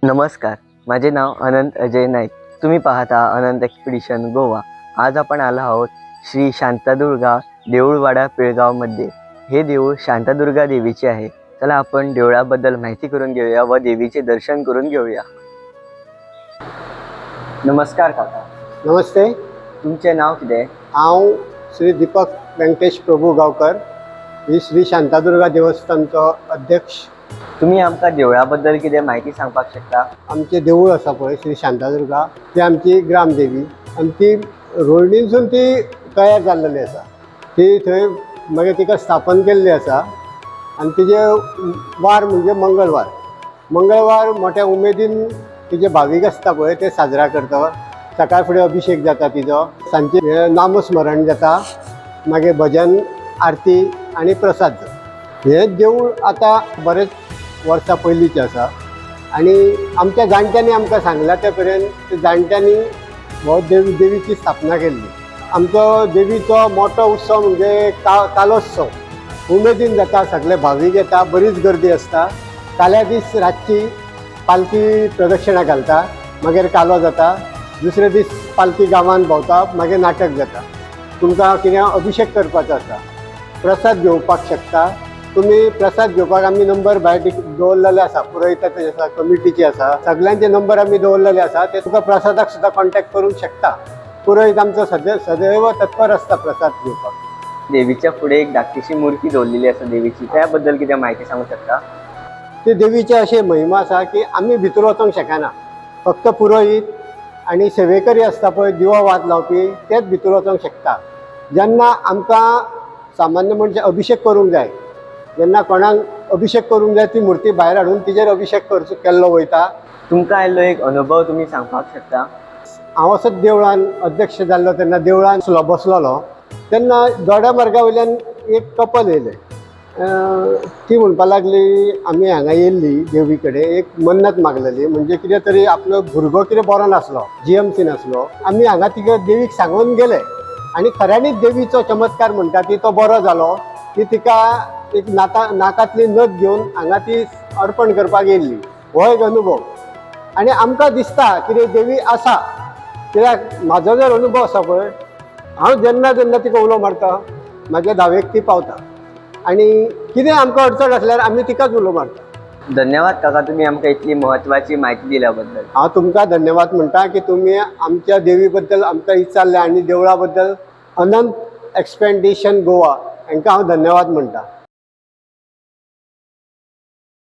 नमस्कार, माझे नाव अनंत अजय नाईक. तुम्ही पाहता अनंत एक्सपिडिशन गोवा. आज आपण आलो आहोत श्री शांतादुर्गा देऊळवाडा पिळगावमध्ये. हे देऊळ शांतादुर्गा देवीचे आहे. चला आपण देवळाबद्दल माहिती करून घेऊया व देवीचे दर्शन करून घेऊया. नमस्कार काका. नमस्ते. तुमचे नाव कितें? हांव श्री दीपक वेंकटेश प्रभू गांवकर, ही श्री शांतादुर्गा देवस्थानचो अध्यक्ष. तुम्ही आमकां देवळाबद्दल कितें माहिती सांगपाक शकता? आमचे देऊळ आसा पळय श्री शांतादुर्गा, ती आमची ग्रामदेवी आनी ती रोडणीसून ती तयार जाल्लेली आसा. ती थंय मागीर तिका स्थापन केल्ली आसा आनी तिजे वार म्हणजे मंगळवार. मंगळवार मोठ्या उमेदीन तिजे भावीक आसता पळय ते साजरा करता. सकाळ फुडें अभिषेक जाता तिजो, सांजचे नामस्मरण जाता, मागीर भजन, आरती आनी प्रसाद जाता. हें देवूळ आतां बरेच वर्सां पयलींचें आसा आनी आमच्या जाणट्यांनी आमकां सांगलां ते पर्यंत जाणट्यांनी हो देवीची स्थापना केल्ली. आमचो देवीचो मोठो उत्सव म्हणजे कालोत्सव उमेदीन जाता. सगळे भावीक येता, बरीच गर्दी आसता. काल्या दीस रातची पालखी प्रदक्षिणा घालता, मागीर कालो जाता. दुसरे दीस पालखी गांवांत भोंवता, मागीर नाटक जाता. तुमकां कितें अभिषेक करपाचो आसा, प्रसाद घेवपाक शकता. तुम्ही प्रसाद घेवपाक आमी नंबर भायर दवरलेले आसा, पुरोहिताचे आसा, कमिटीचे आसा, सगळ्यांचे नंबर आमी दवरलेले आसा. ते तुका प्रसादाक सुद्दां कॉन्टॅक्ट करूंक शकता. पुरोहित आमचो सदैव तत्पर आसता प्रसाद घेवपाक. देवीच्या पुढे एक धाकटीशी मूर्ती दवरलेली आसा देवीची, त्याबद्दल कितें माहिती सांगू शकता? ते देवीचे अशें महिमा आसा की आमी भितर वचोंक शकना. फक्त पुरोहीत आनी सेवेकरी आसता पळय दिवो वात लावपी तेच भितर वचोंक शकता. जेन्ना आमकां सामान्य म्हणजे अभिषेक करूंक जाय, जेन्ना कोणाक अभिषेक करूंक जाय ती मूर्ती भायर हाडून तिचेर अभिषेक केल्लो वयता. तुमकां आयिल्लो एक अनुभव तुमी सांगपाक शकता? हांव असोच देवळान अध्यक्ष जाल्लो तेन्ना देवळान बसलोलो तेन्ना दोड्या मार्गा वयल्यान एक कपल येयलें. ती म्हणपाक लागली आमी हांगा येयल्ली देवी कडेन एक मन्नत मागलेली, म्हणजे कितें तरी आपलो भुरगो कितें बरो नासलो, GMC नासलो. आमी हांगा तिका देवीक सांगून गेले आनी खऱ्यांनीच देवीचो चमत्कार म्हणटा ती तो बरो जालो. ती तिका एक नाकातली नथ घेवन हांगा ती अर्पण करपाक येयल्ली. हो एक अनुभव. आनी आमकां दिसता कितें देवी आसा, कित्याक म्हाजो जर अनुभव आसा पळय, हांव जेन्ना तिका उलो मारता म्हाज्या धावेक ती पावता आनी कितें आमकां अडचण आसल्यार आमी तिकाच उलो मारता. धन्यवाद काका, तुम्ही आमकां इतली महत्वाची माहिती दिल्याबद्दल. हांव तुमकां धन्यवाद म्हणटा की तुमी आमच्या देवी बद्दल आमकां विचारलें आनी देवळा बद्दल अनंत एक्सपेडिशन गोवा हांकां हांव धन्यवाद म्हणटा.